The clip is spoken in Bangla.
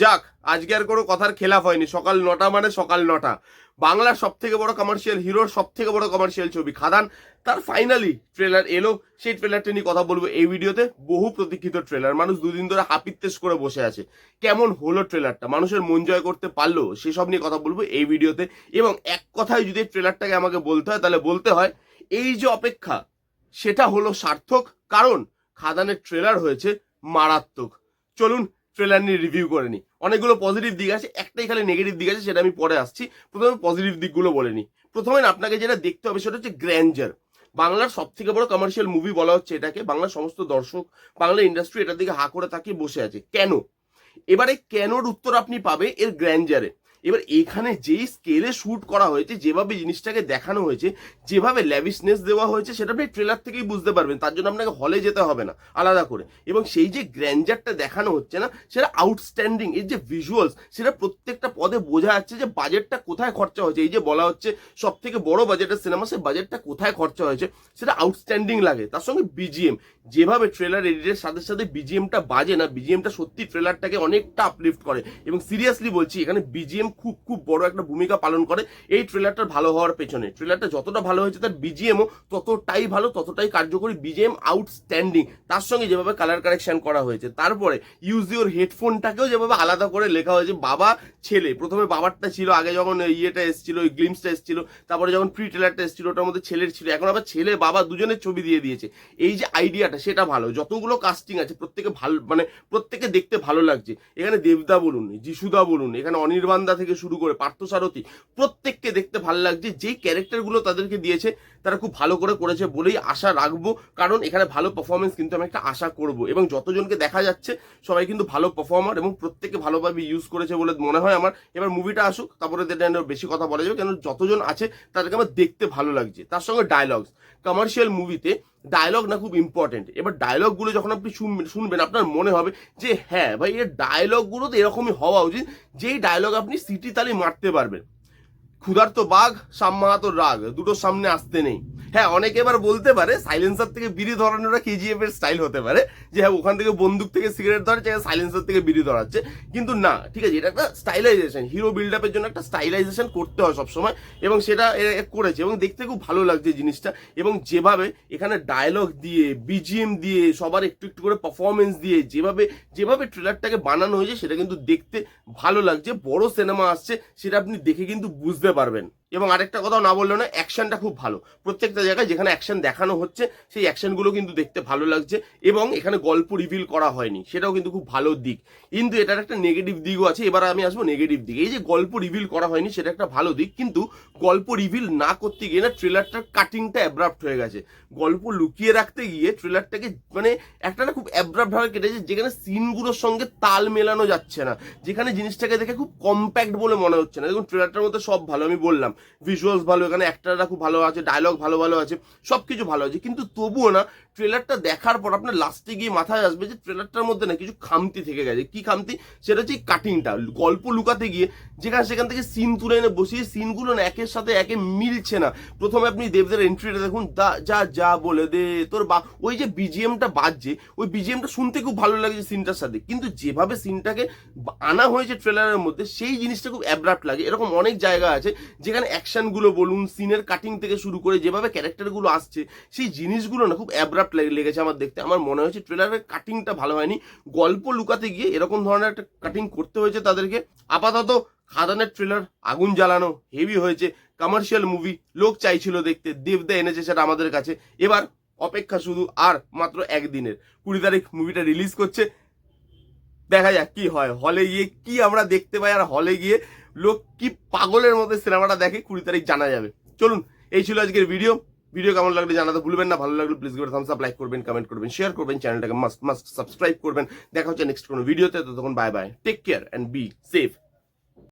যাক, আজকে আর কোনো কথার খেলাফ হয়নি। সকাল 9টা মানে সকাল 9টা। বাংলার সব থেকে বড় কমার্শিয়াল হিরোর সব থেকে বড় কমার্শিয়াল ছবি খাদান, তার ফাইনালি ট্রেলার এলো। সেই ট্রেলারটা নিয়ে কথা বলবো এই ভিডিওতে। বহু প্রতীক্ষিত ট্রেলার, মানুষ দুদিন ধরে হাপিত্তেশ করে বসে আছে। কেমন হলো ট্রেলারটা, মানুষের মন জয় করতে পারলো, সেসব নিয়ে কথা বলবো এই ভিডিওতে। এবং এক কথায় যদি ট্রেলারটাকে আমাকে বলতে হয়, তাহলে বলতে হয় এই যে অপেক্ষা সেটা হলো সার্থক। কারণ খাদানের ট্রেলার হয়েছে মারাত্মক। চলুন ট্রেলার নিয়ে রিভিউ করে নি। অনেকগুলো পজিটিভ দিক আছে, একটাই খালি নেগেটিভ দিক আছে, সেটা আমি পরে আসছি। প্রথমে পজিটিভ দিকগুলো বলে নি। প্রথমে আপনাকে যেটা দেখতে হবে সেটা হচ্ছে গ্র্যান্ডার। বাংলার সব থেকে বড় কমার্শিয়াল মুভি বলা হচ্ছে এটাকে। বাংলার সমস্ত দর্শক, বাংলা ইন্ডাস্ট্রি এটার দিকে হা করে তাকিয়ে বসে আছে। কেন? এবারে কেনর উত্তর আপনি পাবে এর গ্র্যান্ডারে। এবার এখানে যেই স্কেলে শুট করা হয়েছে, যেভাবে জিনিসটাকে দেখানো হয়েছে, যেভাবে ল্যাভিশনেস দেওয়া হয়েছে, সেটা আপনি ট্রেলার থেকেই বুঝতে পারবেন। তার জন্য আপনাকে হলে যেতে হবে না আলাদা করে। এবং সেই যে গ্র্যান্ডারটা দেখানো হচ্ছে না, সেটা আউটস্ট্যান্ডিং। এর যে ভিজুয়ালস, সেটা প্রত্যেকটা পদে বোঝা যাচ্ছে যে বাজেটটা কোথায় খরচা হয়েছে। এই যে বলা হচ্ছে সব থেকে বড় বাজেটের সিনেমা, সে বাজেটটা কোথায় খরচা হয়েছে সেটা আউটস্ট্যান্ডিং লাগে। তার সঙ্গে বিজিএম, যেভাবে ট্রেলার এডিটের সাথে সাথে বিজিএমটা বাজে না, বিজিএমটা সত্যি ট্রেলারটাকে অনেকটা আপলিফট করে। এবং সিরিয়াসলি বলছি, এখানে বিজিএম খুব খুব বড় একটা ভূমিকা পালন করে এই ট্রেলারটার ভালো হওয়ার পেছনে। ট্রেলারটা যতটা ভালো হয়েছে, তার বিজিএমও ততটাই ভালো, ততটাই কার্যকরী। BGM outstanding. তার সঙ্গে যেভাবে কালার কারেকশন করা হয়েছে, তারপরে ইউজ ইউর হেডফোনটাকেও যেভাবে আলাদা করে লেখা হয়েছে, বাবা ছেলে। প্রথমে বাবারটা ছিল, আগে যখন ইয়েটা এসেছিল, ওই গ্লিমসটা এসেছিল, তারপরে যখন প্রি ট্রেলারটা এসেছিল ওটার মধ্যে ছেলের ছিল, এখন আবার ছেলে বাবা দুজনের ছবি দিয়ে দিয়েছে। এই যে আইডিয়াটা, সেটা ভালো। যতগুলো কাস্টিং আছে প্রত্যেকে ভালো, মানে প্রত্যেকে দেখতে ভালো লাগছে। এখানে দেবদা বলুন, যিশুদা বলুন, এখানে অনির্বাণদা থেকে শুরু করে পার্থসারথী, প্রত্যেককে দেখতে ভালো লাগছে। যেই ক্যারেক্টারগুলো তাদেরকে দিয়েছে তারা খুব ভালো করে করেছে বলেই আশা রাখবো। কারণ এখানে ভালো পারফরমেন্স কিন্তু আমি একটা আশা করব। এবং যতজনকে দেখা যাচ্ছে সবাই কিন্তু ভালো পারফর্মার এবং প্রত্যেকে ভালোভাবে ইউজ করেছে বলে মনে হয় আমার। এবার মুভিটা আসুক, তারপরে বেশি কথা বলা যাবে, কেন যতজন আছে তাদেরকে আমার দেখতে ভালো লাগছে। তার সঙ্গে ডায়লগস, কমার্শিয়াল মুভিতে ডায়লগ না খুব ইম্পর্টেন্ট। এবার ডায়লগগুলো যখন আপনি শুনবেন, আপনার মনে হবে যে হ্যাঁ ভাই, এর ডায়লগগুলো তো এরকমই হওয়া উচিত, যেই ডায়লগ আপনি সিটি তালি মারতে পারবেন। ক্ষুধার্ত বাঘ, সাম্মাহাতর রাগ, দুটো সামনে আসতে নেই। হ্যাঁ, অনেকে এবার বলতে পারে সাইলেন্সার থেকে বিড়ি ধরানোটা কেজিএফ এর স্টাইল হতে পারে, যে হ্যাঁ ওখান থেকে বন্দুক থেকে সিগারেট ধরাচ্ছে, সাইলেন্সার থেকে বিড়ি ধরাচ্ছে। কিন্তু না, ঠিক আছে, এটা একটা স্টাইলাইজেশন। হিরো বিল্ড আপের জন্য একটা স্টাইলাইজেশন করতে হয় সবসময়, এবং সেটা করেছে এবং দেখতে খুব ভালো লাগছে জিনিসটা। এবং যেভাবে এখানে ডায়লগ দিয়ে, বিজিএম দিয়ে, সবার একটু একটু করে পারফরমেন্স দিয়ে যেভাবে যেভাবে ট্রেলারটাকে বানানো হয়েছে, সেটা কিন্তু দেখতে ভালো লাগছে। বড় সিনেমা আসছে, সেটা আপনি দেখে কিন্তু বুঝতে পারবেন। এবং আরেকটা কথাও না বললেও না, অ্যাকশনটা খুব ভালো। প্রত্যেকটা জায়গায় যেখানে অ্যাকশন দেখানো হচ্ছে, সেই অ্যাকশনগুলো কিন্তু দেখতে ভালো লাগছে। এবং এখানে গল্প রিভিল করা হয়নি, সেটাও কিন্তু খুব ভালো দিক। কিন্তু এটার একটা নেগেটিভ দিকও আছে। এবার আমি আসবো নেগেটিভ দিকে। এই যে গল্প রিভিল করা হয়নি, সেটা একটা ভালো দিক, কিন্তু গল্প রিভিল না করতে গিয়ে না ট্রেলারটার কাটিংটা অ্যাব্রাপ্ট হয়ে গেছে। গল্প লুকিয়ে রাখতে গিয়ে ট্রেলারটাকে মানে একটা না খুব অ্যাব্রাপ্ট ভাবে কেটেছে, যেখানে সিনগুলোর সঙ্গে তাল মেলানো যাচ্ছে না, যেখানে জিনিসটাকে দেখে খুব কম্প্যাক্ট বলে মনে হচ্ছে না। দেখুন ট্রেলারটার মধ্যে সব ভালো, আমি বললাম ভিজুয়ালস ভালো, এখানে অ্যাক্টাররা খুব ভালো আছে, ডায়লগ ভালো ভালো আছে, সবকিছু ভালো আছে। কিন্তু তবুও না, ট্রেলারটা দেখার পর আপনার লাস্টে গিয়ে মাথায় আসবে যে ট্রেলারটার মধ্যে না কিছু খামতি থেকে গেছে। কি খামতি? সেটা হচ্ছে কাটিংটা। গল্প লুকাতে গিয়ে যেখানে সেখান থেকে সিন তুলে এনে বসিয়ে, সিনগুলো না একের সাথে একে মিলছে না। প্রথমে আপনি দেবদের এন্ট্রিটা দেখুন, যা যা বলে দে তোর বা, ওই যে বিজিএমটা বাজছে, ওই বিজিএমটা শুনতে খুব ভালো লাগছে সিনটার সাথে, কিন্তু যেভাবে সিনটাকে আনা হয়েছে ট্রেলারের মধ্যে, সেই জিনিসটা খুব অ্যাব্রাপ্ট লাগে। এরকম অনেক জায়গা আছে যেখানে অ্যাকশনগুলো বলুন, সিনের কাটিং থেকে শুরু করে যেভাবে ক্যারেক্টারগুলো আসছে, সেই জিনিসগুলো না খুব অ্যাব্রাপ্ট লেগেছে আমার দেখতে। আমার মনে হয়েছে ট্রেলারের কাটিংটা ভালো হয়নি। গল্প লুকাতে গিয়ে এরকম ধরনের একটা কাটিং করতে হয়েছে তাদেরকে। আপাতত খাদানের ট্রেলার আগুন জ্বালানো, হেভি হয়েছে, কমার্শিয়াল মুভি, লোক চাইছিল দেখতে, দেবদা এনেছে সেটা আমাদের কাছে। এবার অপেক্ষা শুধু আর মাত্র একদিনের। 20 তারিখ মুভিটা রিলিজ করছে, দেখা যাক কি হয়। হলে গিয়ে কি আমরা দেখতে পাই, আর হলে গিয়ে লোক কি পাগলের মধ্যে সিনেমাটা দেখে, 20 তারিখ জানা যাবে। চলুন, এই ছিল আজকের ভিডিও। ভিডিও কেমন লাগলে জানাতে ভুলবেন না। ভালো লাগলে প্লিজ করে থামস আপ, লাইক করবেন, কমেন্ট করবেন, শেয়ার করবেন, চ্যানেলটাকে মাস্ট সাবস্ক্রাইব করবেন। দেখা হচ্ছে নেক্সট কোনো ভিডিওতে। ততক্ষণ bye bye, take care and be safe.